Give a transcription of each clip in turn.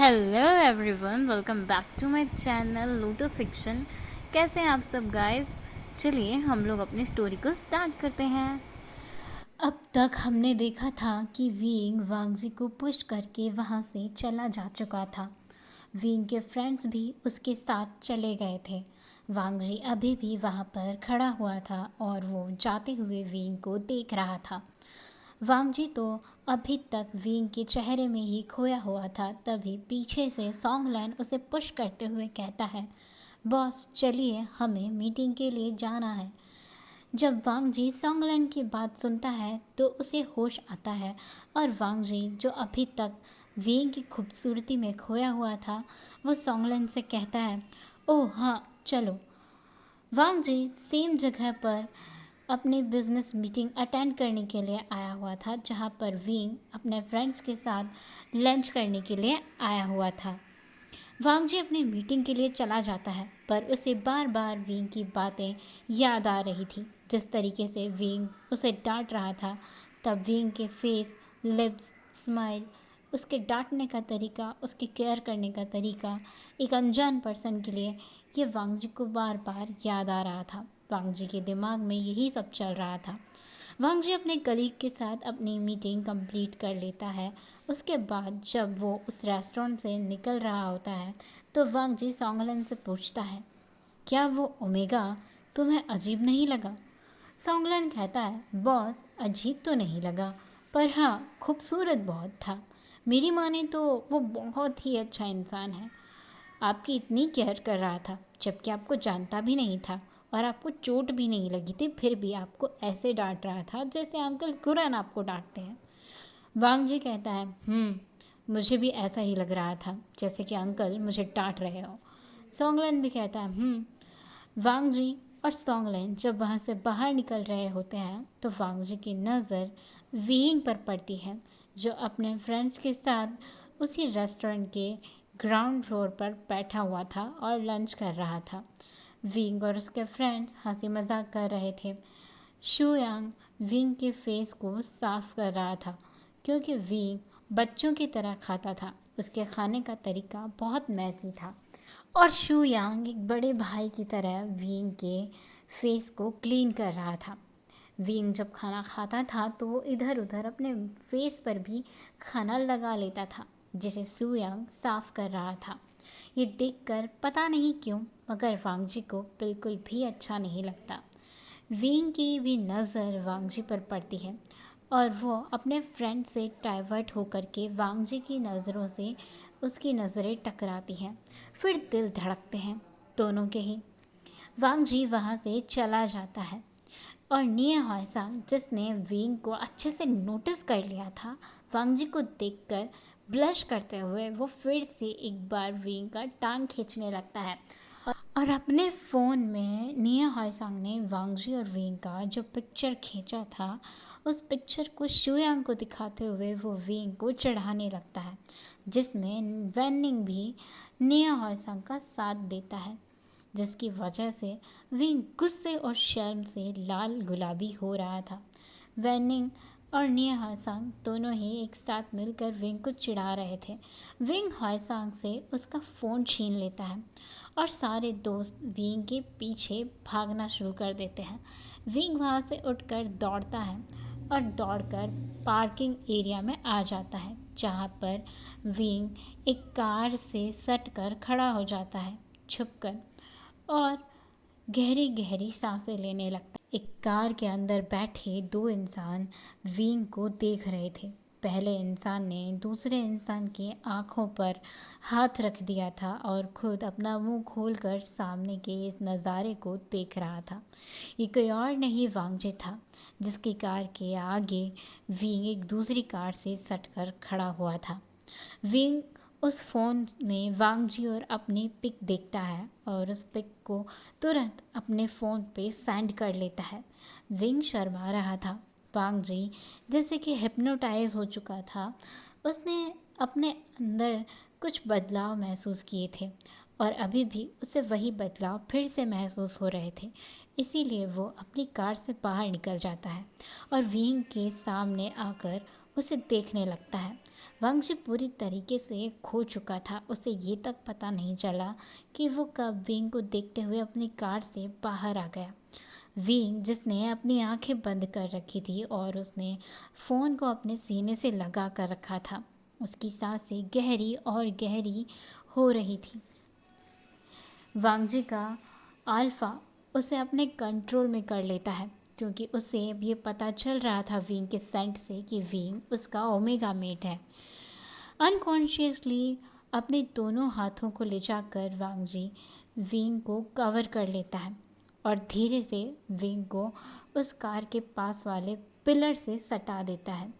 Hello everyone, welcome back to my channel Lotus Fiction. कैसे हैं आप सब गाइस? चलिए हम लोग अपनी स्टोरी को स्टार्ट करते हैं। अब तक हमने देखा था कि विंग वांगजी को पुश करके वहाँ से चला जा चुका था। विंग के फ्रेंड्स भी उसके साथ चले गए थे। वांगजी अभी भी वहाँ पर खड़ा हुआ था और वो जाते हुए विंग को देख रहा था। वांगजी तो अभी तक विंग के चेहरे में ही खोया हुआ था। तभी पीछे से सॉन्गलैन उसे पुश करते हुए कहता है, बॉस चलिए हमें मीटिंग के लिए जाना है। जब वांगजी सॉन्गलैन की बात सुनता है तो उसे होश आता है और वांगजी जो अभी तक विंग की खूबसूरती में खोया हुआ था वो सॉन्गलैन से कहता है, ओह हाँ चलो। वांगजी सेम जगह पर अपनी बिजनेस मीटिंग अटेंड करने के लिए आया हुआ था जहां पर विंग अपने फ्रेंड्स के साथ लंच करने के लिए आया हुआ था। वांगजी अपनी मीटिंग के लिए चला जाता है पर उसे बार बार विंग की बातें याद आ रही थी। जिस तरीके से विंग उसे डांट रहा था, तब विंग के फेस, लिप्स, स्माइल, उसके डांटने का तरीका, उसके केयर करने का तरीका एक अनजान पर्सन के लिए ये वांगजी को बार बार याद आ रहा था। वांगजी के दिमाग में यही सब चल रहा था। वांगजी अपने कलीग के साथ अपनी मीटिंग कंप्लीट कर लेता है। उसके बाद जब वो उस रेस्टोरेंट से निकल रहा होता है तो वांगजी सॉन्गलन से पूछता है, क्या वो ओमेगा तुम्हें अजीब नहीं लगा? सॉन्गलन कहता है, बॉस अजीब तो नहीं लगा पर हाँ खूबसूरत बहुत था। मेरी माने तो वो बहुत ही अच्छा इंसान है। आपकी इतनी केयर कर रहा था जबकि आपको जानता भी नहीं था और आपको चोट भी नहीं लगी थी, फिर भी आपको ऐसे डांट रहा था जैसे अंकल कुरन आपको डांटते हैं। वांगजी कहता है, मुझे भी ऐसा ही लग रहा था जैसे कि अंकल मुझे डांट रहे हो। सॉन्गलैन भी कहता है, वांगजी और सॉन्गलैन जब वहाँ से बाहर निकल रहे होते हैं तो वांगजी की नज़र विंग पर पड़ती है जो अपने फ्रेंड्स के साथ उसी रेस्टोरेंट के ग्राउंड फ्लोर पर बैठा हुआ था और लंच कर रहा था। विंग और उसके फ्रेंड्स हंसी मजाक कर रहे थे। शुयांग विंग के फेस को साफ कर रहा था क्योंकि विंग बच्चों की तरह खाता था। उसके खाने का तरीका बहुत मैसी था और शू यांग एक बड़े भाई की तरह विंग के फेस को क्लीन कर रहा था। विंग जब खाना खाता था तो वो इधर उधर अपने फेस पर भी खाना लगा लेता था जिसे शू यांग साफ कर रहा था। ये देखकर पता नहीं क्यों मगर वांगजी को बिल्कुल भी अच्छा नहीं लगता। विंग की भी नज़र वांगजी पर पड़ती है और वो अपने फ्रेंड से डाइवर्ट होकर के वांगजी की नज़रों से उसकी नज़रें टकराती हैं। फिर दिल धड़कते हैं दोनों के ही। वांगजी वहाँ से चला जाता है और निया हॉयसांग जिसने विंग को अच्छे से नोटिस कर लिया था, वांगजी को देखकर ब्लश करते हुए वो फिर से एक बार विंग का टांग खींचने लगता है और अपने फ़ोन में निया हॉयसांग ने वांगजी और विंग का जो पिक्चर खींचा था उस पिक्चर को शुयांग को दिखाते हुए वो विंग को चढ़ाने लगता है, जिसमें वैनिंग भी निया हॉयसांग का साथ देता है, जिसकी वजह से विंग गुस्से और शर्म से लाल गुलाबी हो रहा था। वैनिंग और निया हॉयसांग दोनों ही एक साथ मिलकर विंग को चिढ़ा रहे थे। विंग हॉयसांग से उसका फ़ोन छीन लेता है और सारे दोस्त विंग के पीछे भागना शुरू कर देते हैं। विंग वहाँ से उठकर दौड़ता है और दौड़कर पार्किंग एरिया में आ जाता है जहाँ पर विंग एक कार से सट कर खड़ा हो जाता है छुपकर और गहरी गहरी सांसें लेने लगता है। एक कार के अंदर बैठे दो इंसान विंग को देख रहे थे। पहले इंसान ने दूसरे इंसान की आंखों पर हाथ रख दिया था और खुद अपना मुंह खोलकर सामने के इस नज़ारे को देख रहा था। ये कोई और नहीं वांगजी था जिसकी कार के आगे विंग एक दूसरी कार से सटकर खड़ा हुआ था। विंग उस फ़ोन में वांगजी और अपनी पिक देखता है और उस पिक को तुरंत अपने फ़ोन पे सेंड कर लेता है। विंग शर्मा रहा था। वांगजी जैसे कि हिप्नोटाइज हो चुका था। उसने अपने अंदर कुछ बदलाव महसूस किए थे और अभी भी उसे वही बदलाव फिर से महसूस हो रहे थे। इसीलिए वो अपनी कार से बाहर निकल जाता है और विंग के सामने आकर उसे देखने लगता है। वांगजी पूरी तरीके से खो चुका था। उसे ये तक पता नहीं चला कि वो कब विंग को देखते हुए अपनी कार से बाहर आ गया। विंग, जिसने अपनी आंखें बंद कर रखी थी और उसने फ़ोन को अपने सीने से लगा कर रखा था, उसकी सांसें गहरी और गहरी हो रही थी। वांगजी का अल्फा उसे अपने कंट्रोल में कर लेता है, क्योंकि उसे अब ये पता चल रहा था विंग के सेंट से कि विंग उसका ओमेगा मेट है। अनकॉन्शियसली अपने दोनों हाथों को ले जाकर वांगजी विंग को कवर कर लेता है और धीरे से विंग को उस कार के पास वाले पिलर से सटा देता है।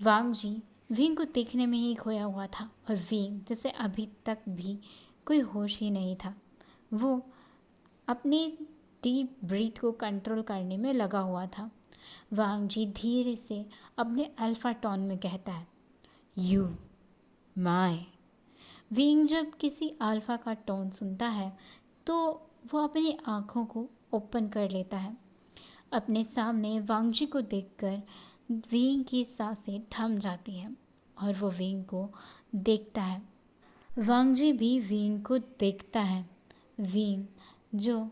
वांगजी विंग को देखने में ही खोया हुआ था और विंग, जिसे अभी तक भी कोई होश ही नहीं था, वो अपनी डीप ब्रीथ को कंट्रोल करने में लगा हुआ था। वांगजी धीरे से अपने अल्फा टोन में कहता है, यू माय। विंग जब किसी अल्फा का टोन सुनता है तो वो अपनी आँखों को ओपन कर लेता है। अपने सामने वांगजी को देखकर विंग की सांसें थम जाती हैं और वो विंग को देखता है। वांगजी भी विंग को देखता है। विंग, जो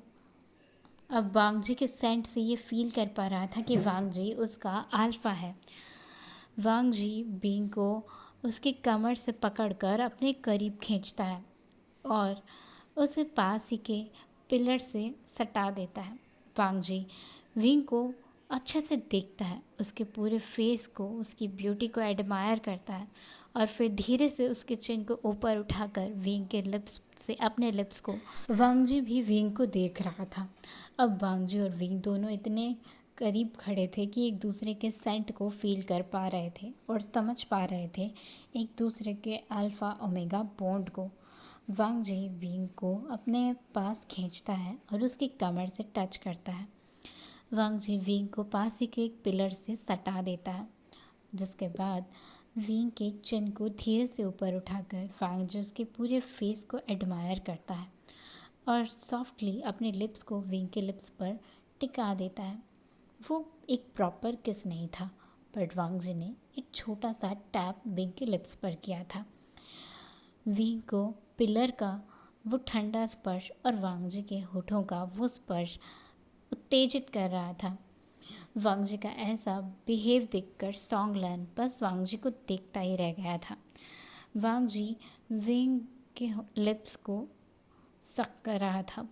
अब वांगजी के सेंट से ये फील कर पा रहा था कि वांगजी उसका अल्फा है, वांगजी विंग को उसके कमर से पकड़कर अपने करीब खींचता है और उसे पास ही के पिलर से सटा देता है। वांगजी विंग को अच्छे से देखता है, उसके पूरे फेस को, उसकी ब्यूटी को एडमायर करता है और फिर धीरे से उसके चिन को ऊपर उठाकर विंग के लिप्स से अपने लिप्स को, वांगजी भी विंग को देख रहा था। अब वांगजी और विंग दोनों इतने करीब खड़े थे कि एक दूसरे के सेंट को फील कर पा रहे थे और समझ पा रहे थे एक दूसरे के अल्फ़ा ओमेगा बॉन्ड को। वांगजी विंग को अपने पास खींचता है और उसकी कमर से टच करता है। वांगजी विंग को पास ही के एक पिलर से सटा देता है, जिसके बाद विंग के चिन को धीरे से ऊपर उठाकर वांगजी उसके पूरे फेस को एडमायर करता है और सॉफ्टली अपने लिप्स को विंग के लिप्स पर टिका देता है। वो एक प्रॉपर किस नहीं था, बट वांगजी ने एक छोटा सा टैप विंग के लिप्स पर किया था। विंग को पिलर का वो ठंडा स्पर्श और वांगजी के होठों का वो स्पर्श उत्तेजित कर रहा था। वांगजी का ऐसा बिहेव देखकर सॉन्गलैन बस वांगजी को देखता ही रह गया था। वांगजी विंग के लिप्स को सक कर रहा था,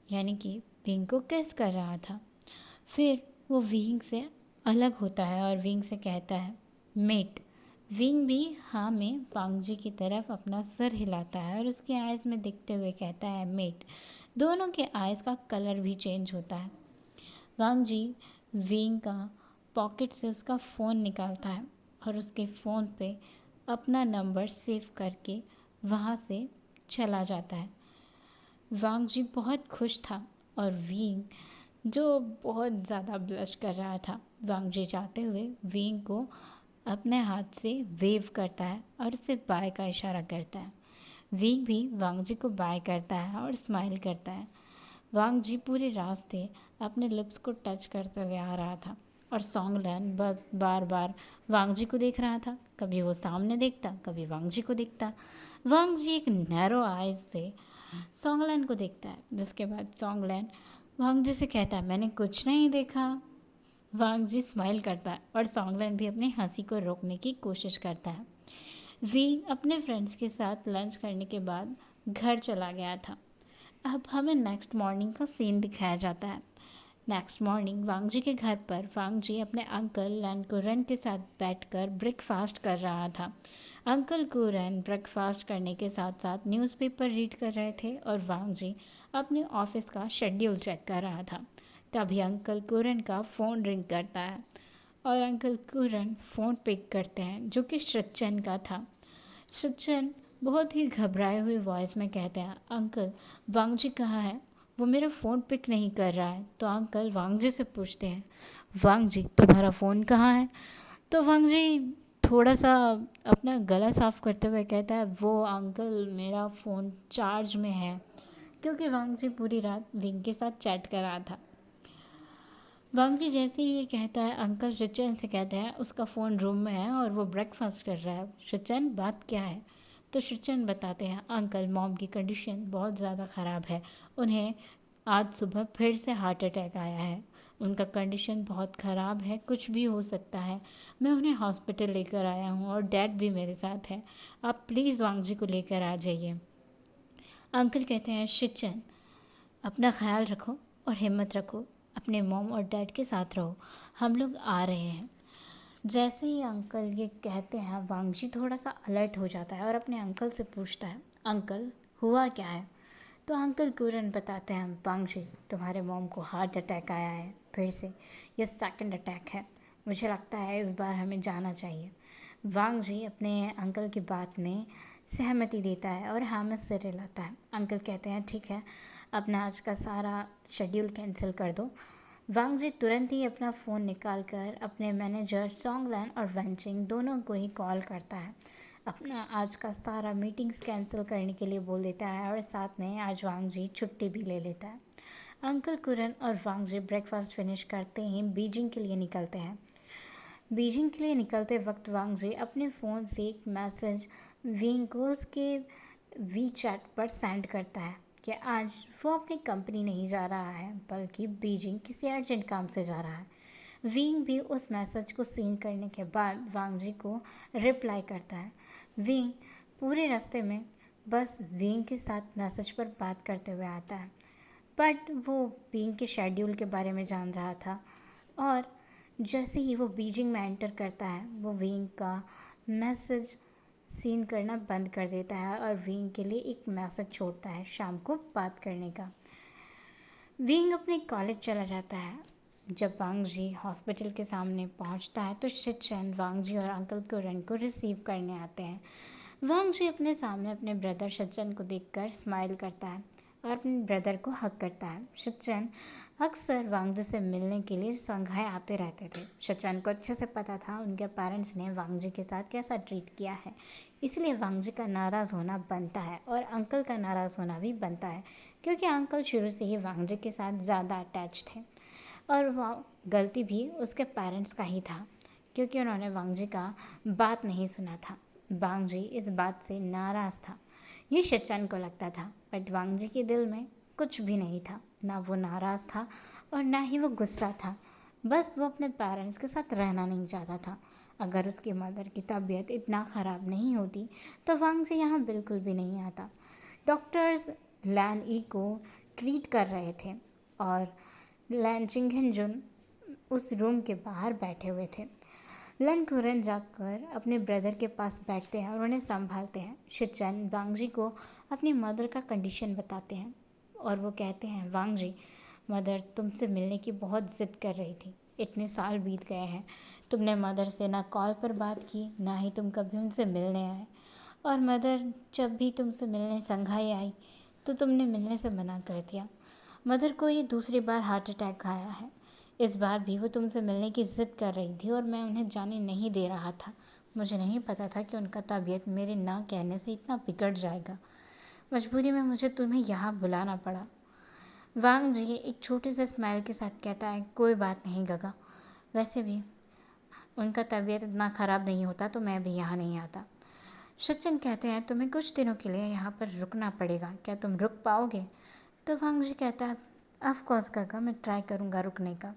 यानी कि विंग को किस कर रहा था। फिर वो विंग से अलग होता है और विंग से कहता है, मेट। विंग भी हाँ में वांगजी की तरफ अपना सर हिलाता है और उसके आइज़ में देखते हुए कहता है, मेट। दोनों के आइज़ का कलर भी चेंज होता है। वांगजी विंग का पॉकेट से उसका फ़ोन निकालता है और उसके फ़ोन पे अपना नंबर सेव करके वहाँ से चला जाता है। वांगजी बहुत खुश था और विंग, जो बहुत ज़्यादा ब्लश कर रहा था, वांगजी जाते हुए विंग को अपने हाथ से वेव करता है और उसे बाय का इशारा करता है। विंग भी वांगजी को बाय करता है और स्माइल करता है। वांगजी पूरे रास्ते अपने लिप्स को टच करते हुए आ रहा था और सॉन्गलैन बस बार बार वांगजी को देख रहा था। कभी वो सामने देखता, कभी वांगजी को देखता। वांगजी एक नैरो आइज से सॉन्गलैन को देखता है, जिसके बाद सॉन्गलैन वांगजी से कहता है, मैंने कुछ नहीं देखा। वांगजी स्माइल करता है और सॉन्गलैन भी अपनी हंसी को रोकने की कोशिश करता है। विंग अपने फ्रेंड्स के साथ लंच करने के बाद घर चला गया था। अब हमें नेक्स्ट मॉर्निंग का सीन दिखाया जाता है। नेक्स्ट मॉर्निंग वांगजी के घर पर वांगजी अपने अंकल लैन कुरन के साथ बैठकर ब्रेकफास्ट कर रहा था। अंकल कुरन ब्रेकफास्ट करने के साथ साथ न्यूज़पेपर रीड कर रहे थे और वांगजी अपने ऑफिस का शेड्यूल चेक कर रहा था। तभी अंकल कुरन का फ़ोन रिंग करता है और अंकल कुरन फ़ोन पिक करते हैं, जो कि सचिन का था। सचिन बहुत ही घबराए हुए वॉइस में कहते हैं, अंकल वांगजी कहाँ है, वो मेरा फ़ोन पिक नहीं कर रहा है। तो अंकल वांगजी से पूछते हैं, वांगजी तुम्हारा फ़ोन कहाँ है। तो वांगजी थोड़ा सा अपना गला साफ़ करते हुए कहता है, वो अंकल मेरा फ़ोन चार्ज में है, क्योंकि वांगजी पूरी रात विंग के साथ चैट कर रहा था। वांगजी जैसे ही ये कहता है, अंकल शिचन से कहते हैं उसका फ़ोन रूम में है और वो ब्रेकफास्ट कर रहा है। शिचन, बात क्या है? तो शिचन बताते हैं, अंकल मॉम की कंडीशन बहुत ज़्यादा ख़राब है। उन्हें आज सुबह फिर से हार्ट अटैक आया है। उनका कंडीशन बहुत ख़राब है, कुछ भी हो सकता है। मैं उन्हें हॉस्पिटल लेकर आया हूँ और डैड भी मेरे साथ है। आप प्लीज़ वांगजी को लेकर आ जाइए। अंकल कहते हैं, शिचन अपना ख्याल रखो और हिम्मत रखो, अपने मॉम और डैड के साथ रहो, हम लोग आ रहे हैं। जैसे ही अंकल ये कहते हैं, वांगजी थोड़ा सा अलर्ट हो जाता है और अपने अंकल से पूछता है, अंकल हुआ क्या है? तो अंकल तुरंत बताते हैं, वांगजी तुम्हारे मॉम को हार्ट अटैक आया है फिर से, ये सेकंड अटैक है। मुझे लगता है इस बार हमें जाना चाहिए। वांगजी अपने अंकल की बात में सहमति देता है और हाँ में सिर हिलाता है। अंकल कहते हैं, ठीक है, अपना आज का सारा शेड्यूल कैंसिल कर दो। वांगजी तुरंत ही अपना फ़ोन निकाल कर अपने मैनेजर सॉन्गलैन और वेंचिंग दोनों को ही कॉल करता है। अपना आज का सारा मीटिंग्स कैंसिल करने के लिए बोल देता है और साथ में आज वांगजी छुट्टी भी ले लेता है। अंकल कुरन और वांगजी ब्रेकफास्ट फिनिश करते ही बीजिंग के लिए निकलते हैं। बीजिंग के लिए निकलते वक्त वांगजी अपने फ़ोन से एक मैसेज विंग को उसके वी चैट पर सेंड करता है कि आज वो अपनी कंपनी नहीं जा रहा है बल्कि बीजिंग किसी अर्जेंट काम से जा रहा है। विंग भी उस मैसेज को सीन करने के बाद वांगजी को रिप्लाई करता है। विंग पूरे रास्ते में बस विंग के साथ मैसेज पर बात करते हुए आता है, बट वो विंग के शेड्यूल के बारे में जान रहा था और जैसे ही वो बीजिंग में एंटर करता है, वो विंग का मैसेज सीन करना बंद कर देता है और विंग के लिए एक मैसेज छोड़ता है शाम को बात करने का। विंग अपने कॉलेज चला जाता है। जब वांगजी हॉस्पिटल के सामने पहुंचता है तो शिचन वांगजी और अंकल कुरन को रिसीव करने आते हैं। वांगजी अपने सामने अपने ब्रदर शिचन को देखकर स्माइल करता है और अपने ब्रदर को हक करता है। शिचन अक्सर वांगजी से मिलने के लिए संघाई आते रहते थे। शिचन को अच्छे से पता था उनके पेरेंट्स ने वांगजी के साथ कैसा ट्रीट किया है, इसलिए वांगजी का नाराज़ होना बनता है और अंकल का नाराज़ होना भी बनता है, क्योंकि अंकल शुरू से ही वांगजी के साथ ज़्यादा अटैच थे और वह गलती भी उसके पेरेंट्स का ही था क्योंकि उन्होंने वांगजी का बात नहीं सुना था। वांगजी इस बात से नाराज़ था, ये शिचन को लगता था, बट वांगजी के दिल में कुछ भी नहीं था। ना वो नाराज़ था और ना ही वो गुस्सा था, बस वो अपने पेरेंट्स के साथ रहना नहीं चाहता था। अगर उसकी मदर की तबीयत इतना ख़राब नहीं होती तो वांगजी यहाँ बिल्कुल भी नहीं आता। डॉक्टर्स लैन ई को ट्रीट कर रहे थे और लैन चिंगहिंजुन उस रूम के बाहर बैठे हुए थे। लन कुरन जाकर अपने ब्रदर के पास बैठते हैं और उन्हें संभालते हैं। शिचन वांगजी को अपनी मदर का कंडीशन बताते हैं और वो कहते हैं, वांगजी मदर तुमसे मिलने की बहुत ज़िद कर रही थी, इतने साल बीत गए हैं, तुमने मदर से ना कॉल पर बात की ना ही तुम कभी उनसे मिलने आए, और मदर जब भी तुमसे मिलने संघाई आई तो तुमने मिलने से मना कर दिया। मदर को ये दूसरी बार हार्ट अटैक आया है, इस बार भी वो तुमसे मिलने की ज़िद कर रही थी और मैं उन्हें जाने नहीं दे रहा था। मुझे नहीं पता था कि उनका तबीयत मेरे ना कहने से इतना बिगड़ जाएगा। मजबूरी में मुझे तुम्हें यहाँ बुलाना पड़ा। वांग जी एक छोटे से स्माइल के साथ कहता है, कोई बात नहीं गगा, वैसे भी उनका तबीयत इतना ख़राब नहीं होता तो मैं भी यहाँ नहीं आता। सचिन कहते हैं, तुम्हें कुछ दिनों के लिए यहाँ पर रुकना पड़ेगा, क्या तुम रुक पाओगे? तो वांग जी कहता है, ऑफ कोर्स काका, मैं ट्राई करूँगा रुकने का।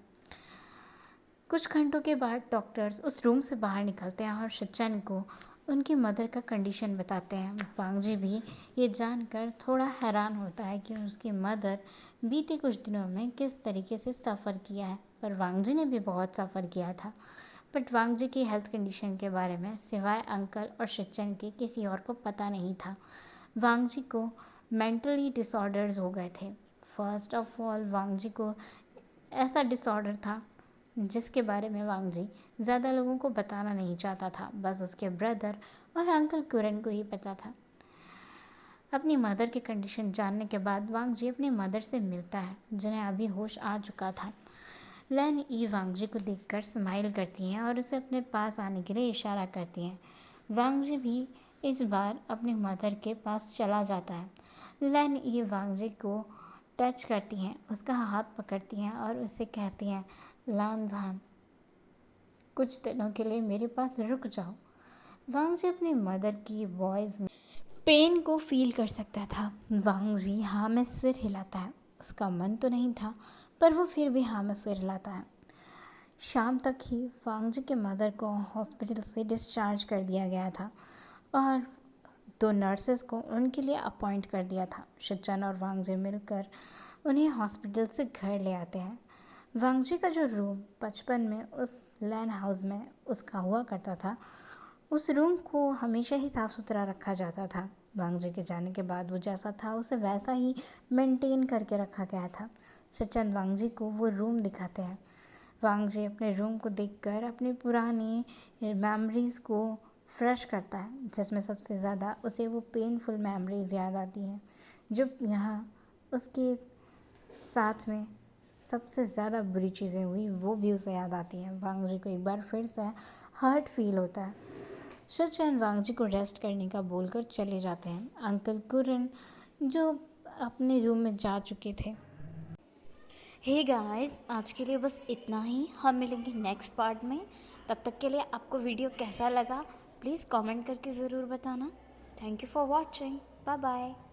कुछ घंटों के बाद डॉक्टर्स उस रूम से बाहर निकलते हैं और सचिन को उनकी मदर का कंडीशन बताते हैं। वांग जी भी ये जानकर थोड़ा हैरान होता है कि उसकी मदर बीते कुछ दिनों में किस तरीके से सफ़र किया है, पर वांग जी ने भी बहुत सफ़र किया था। बट वांग जी की हेल्थ कंडीशन के बारे में सिवाय अंकल और सचिन के किसी और को पता नहीं था। वांग जी को मेंटली डिसऑर्डर्स हो गए थे। फर्स्ट ऑफ ऑल वांग जी को ऐसा डिसऑर्डर था जिसके बारे में वांग जी ज़्यादा लोगों को बताना नहीं चाहता था, बस उसके ब्रदर और अंकल कुरन को ही पता था। अपनी मदर की कंडीशन जानने के बाद वांग जी अपनी मदर से मिलता है, जिन्हें अभी होश आ चुका था। लैन ई वांग जी को देखकर स्माइल करती हैं और उसे अपने पास आने के लिए इशारा करती हैं। वांग जी भी इस बार अपनी मदर के पास चला जाता है। लैन ई वांग जी को टच करती हैं, उसका हाथ पकड़ती हैं और उससे कहती हैं, लान झान, कुछ दिनों के लिए मेरे पास रुक जाओ। वांग जी अपनी मदर की वॉइस में पेन को फील कर सकता था। वांग जी हाँ में सिर हिलाता है। उसका मन तो नहीं था, पर वो फिर भी हाँ में सिर हिलाता है। शाम तक ही वांग जी के मदर को हॉस्पिटल से डिस्चार्ज कर दिया गया था और 2 नर्सेस को उनके लिए अपॉइंट कर दिया था। सचिन और वांग जी मिलकर उन्हें हॉस्पिटल से घर ले आते हैं। वांग जी का जो रूम बचपन में उस लैंड हाउस में उसका हुआ करता था, उस रूम को हमेशा ही साफ़ सुथरा रखा जाता था। वांग जी के जाने के बाद वो जैसा था उसे वैसा ही मेंटेन करके रखा गया था। सचिन वांग जी को वो रूम दिखाते हैं। वांग जी अपने रूम को देखकर अपनी पुरानी मेमोरीज़ को फ्रेश करता है, जिसमें सबसे ज़्यादा उसे वो पेनफुल मेमोरीज़ याद आती हैं। जब यहाँ उसके साथ में सबसे ज़्यादा बुरी चीज़ें हुई वो भी उसे याद आती हैं। वांग जी को एक बार फिर से हर्ट फील होता है। सचिन वांग जी को रेस्ट करने का बोलकर चले जाते हैं। अंकल कुरन जो अपने रूम में जा चुके थे। हे गाइस, आज के लिए बस इतना ही। हम मिलेंगे नेक्स्ट पार्ट में। तब तक के लिए आपको वीडियो कैसा लगा प्लीज़ कमेंट करके ज़रूर बताना। Thank you for watching. Bye bye.